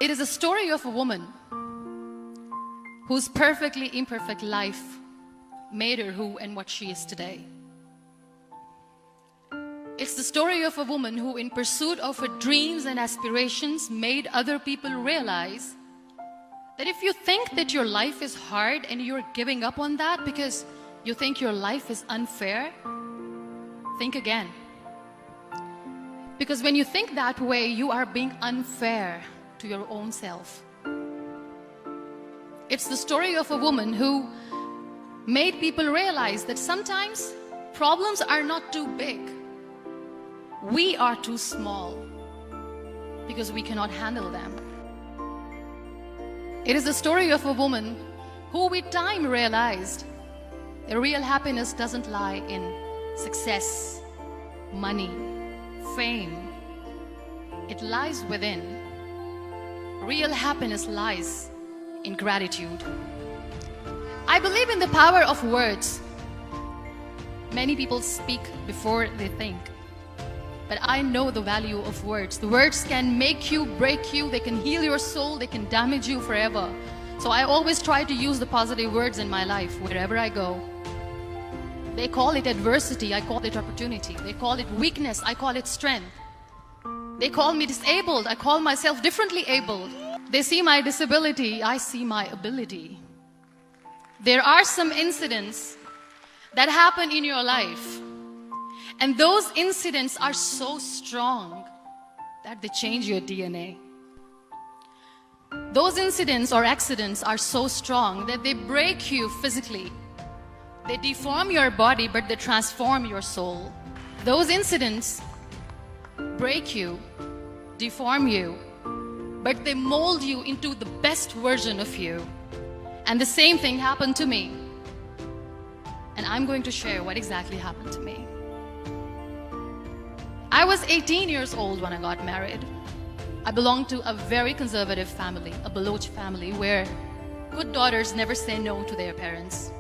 It is a story of a woman whose perfectly imperfect life made her who and what she is today. It's the story of a woman who, in pursuit of her dreams and aspirations, made other people realize that if you think that your life is hard and you're giving up on that because you think your life is unfair, think again. Because when you think that way, you are being unfair to your own self. It's the story of a woman who made people realize that sometimes problems are not too big. We are too small because we cannot handle them. It is the story of a woman who with time realized that real happiness doesn't lie in success, money, fame. It lies within. Real happiness lies in gratitude. I believe in the power of words. Many people speak before they think. But I know the value of words. The words can make you, break you, they can heal your soul, they can damage you forever. So I always try to use the positive words in my life wherever I go. They call it adversity, I call it opportunity. They call it weakness, I call it strength. They call me disabled, I call myself differently abled. They see my disability, I see my ability. There are some incidents that happen in your life, and those incidents are so strong that they change your DNA. Those incidents or accidents are so strong that they break you physically. They deform your body, but they transform your soul. Those incidents break you, deform you, but they mold you into the best version of you. And the same thing happened to me. And I'm going to share what exactly happened to me. I was 18 years old when I got married. I belonged to a very conservative family, a Baloch family, where good daughters never say no to their parents.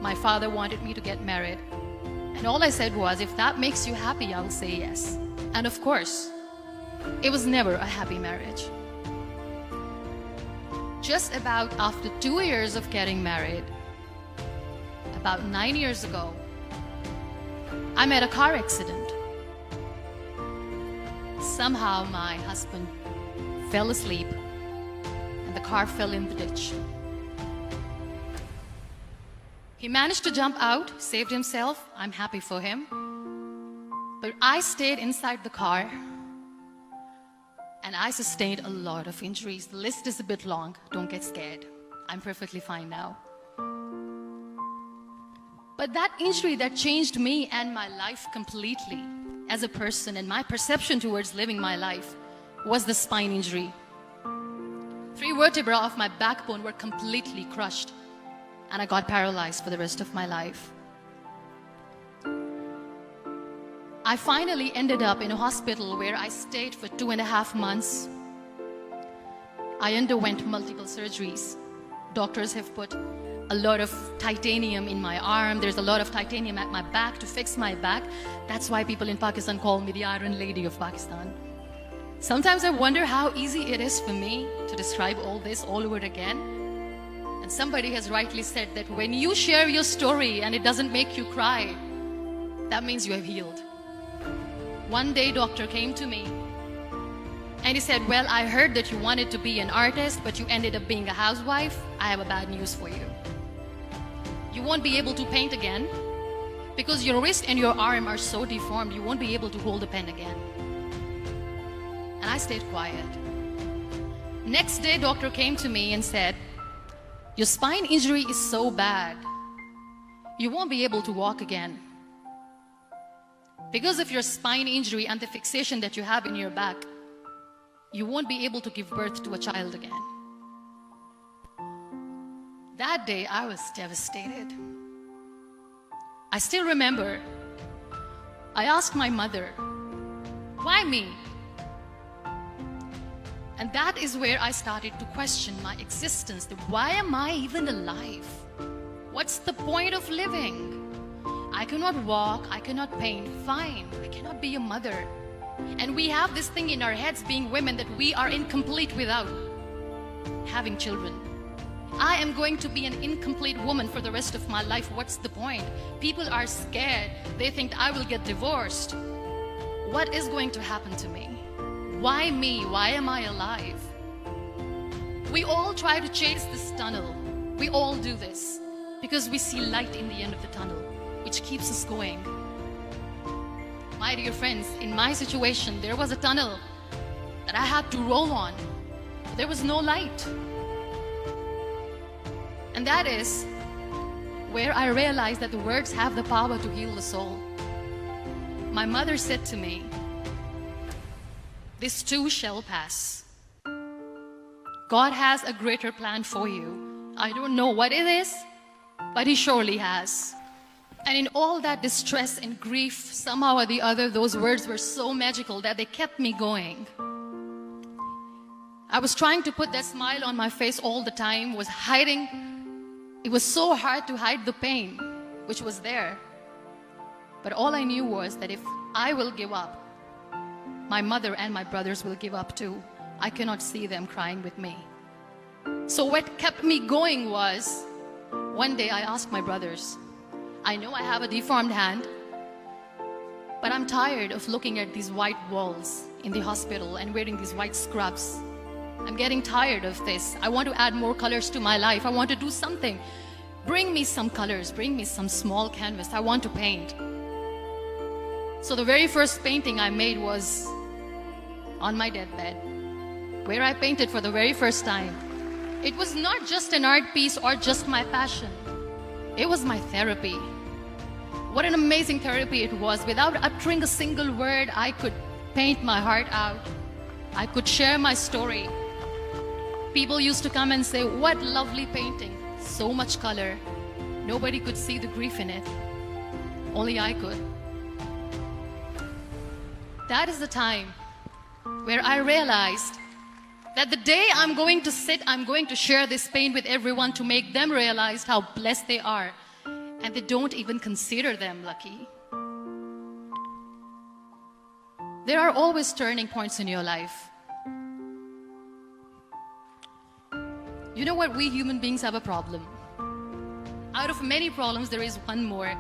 My father wanted me to get married. And all I said was, if that makes you happy, I will say yes. And of course, it was never a happy marriage. Just about after 2 years of getting married, about 9 years ago, I met a car accident. Somehow my husband fell asleep and the car fell in the ditch. He managed to jump out, saved himself. I'm happy for him. But I stayed inside the car and I sustained a lot of injuries. The list is a bit long. Don't get scared. I'm perfectly fine now. But that injury that changed me and my life completely as a person and my perception towards living my life was the spine injury. 3 vertebrae of my backbone were completely crushed and I got paralyzed for the rest of my life. I finally ended up in a hospital where I stayed for 2.5 months. I underwent multiple surgeries. Doctors have put a lot of titanium in my arm. There's a lot of titanium at my back to fix my back. That's why people in Pakistan call me the Iron Lady of Pakistan. Sometimes I wonder how easy it is for me to describe all this all over again. And somebody has rightly said that when you share your story and it doesn't make you cry, that means you have healed. One day, doctor came to me and he said, well, I heard that you wanted to be an artist, but you ended up being a housewife. I have a bad news for you. You won't be able to paint again because your wrist and your arm are so deformed, you won't be able to hold a pen again. And I stayed quiet. Next day, doctor came to me and said, your spine injury is so bad, you won't be able to walk again. Because of your spine injury and the fixation that you have in your back, you won't be able to give birth to a child again. That day, I was devastated. I still remember, I asked my mother, why me? And that is where I started to question my existence. Why am I even alive? What's the point of living? I cannot walk, I cannot paint, fine. I cannot be a mother. And we have this thing in our heads, being women, that we are incomplete without having children. I am going to be an incomplete woman for the rest of my life. What's the point? People are scared. They think I will get divorced. What is going to happen to me? Why me? Why am I alive? We all try to chase this tunnel. We all do this because we see light in the end of the tunnel, which keeps us going. My dear friends, in my situation, there was a tunnel that I had to roll on. There was no light. And that is where I realized that the words have the power to heal the soul. My mother said to me, "This too shall pass. God has a greater plan for you. I don't know what it is, but He surely has." And in all that distress and grief, somehow or the other, those words were so magical that they kept me going. I was trying to put that smile on my face all the time, was hiding. It was so hard to hide the pain, which was there. But all I knew was that if I will give up, my mother and my brothers will give up too. I cannot see them crying with me. So what kept me going was, one day I asked my brothers, I know I have a deformed hand, but I'm tired of looking at these white walls in the hospital and wearing these white scrubs. I'm getting tired of this. I want to add more colors to my life. I want to do something. Bring me some colors. Bring me some small canvas. I want to paint. So the very first painting I made was on my deathbed, where I painted for the very first time. It was not just an art piece or just my passion. It was my therapy. What an amazing therapy it was. Without uttering a single word, I could paint my heart out. I could share my story. People used to come and say, "What lovely painting, so much color." Nobody could see the grief in it. Only I could. That is the time where I realized that the day I'm going to sit, I'm going to share this pain with everyone to make them realize how blessed they are, and they don't even consider them lucky. There are always turning points in your life. You know what? We human beings have a problem. Out of many problems, there is one more,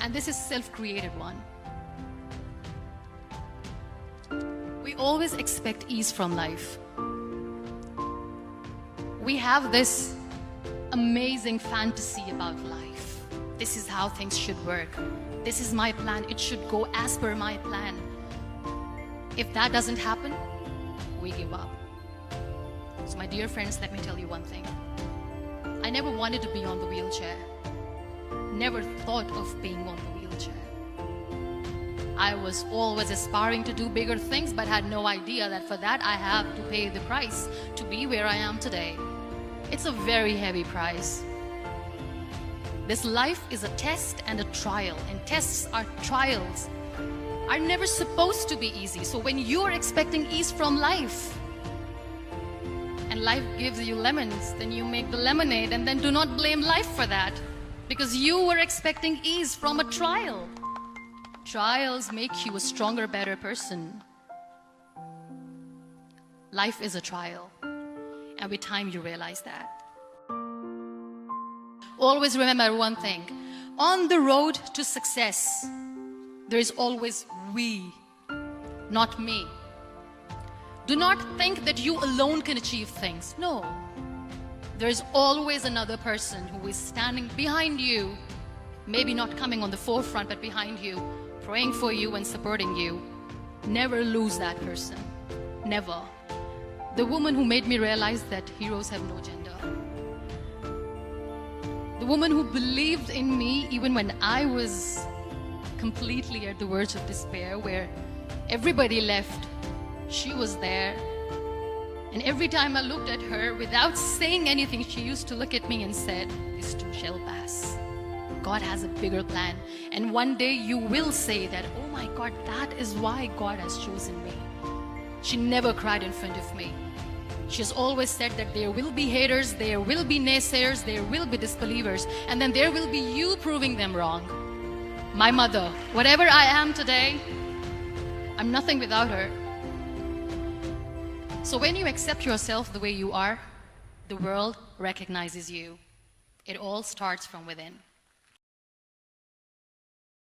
and this is self-created one. We always expect ease from life. We have this amazing fantasy about life. This is how things should work. This is my plan. It should go as per my plan. If that doesn't happen, we give up. So my dear friends, let me tell you one thing. I never wanted to be on the wheelchair. Never thought of being on the wheelchair. I was always aspiring to do bigger things, but had no idea that for that I have to pay the price to be where I am today. It's a very heavy price. This life is a test and a trial, and tests are trials are never supposed to be easy. So when you're expecting ease from life, and life gives you lemons, then you make the lemonade, and then do not blame life for that, because you were expecting ease from a trial. Trials make you a stronger, better person. Life is a trial, and with time you realize that. Always remember one thing. On the road to success, there is always we, not me. Do not think that you alone can achieve things. No. There is always another person who is standing behind you, maybe not coming on the forefront, but behind you, praying for you and supporting you. Never lose that person. Never. The woman who made me realize that heroes have no gender. The woman who believed in me even when I was completely at the verge of despair, where everybody left, she was there. And every time I looked at her, without saying anything, she used to look at me and said, "This too shall pass. God has a bigger plan. And one day you will say that, oh my God, that is why God has chosen me." She never cried in front of me. She has always said that there will be haters, there will be naysayers, there will be disbelievers, and then there will be you proving them wrong. My mother, whatever I am today, I'm nothing without her. So when you accept yourself the way you are, the world recognizes you. It all starts from within.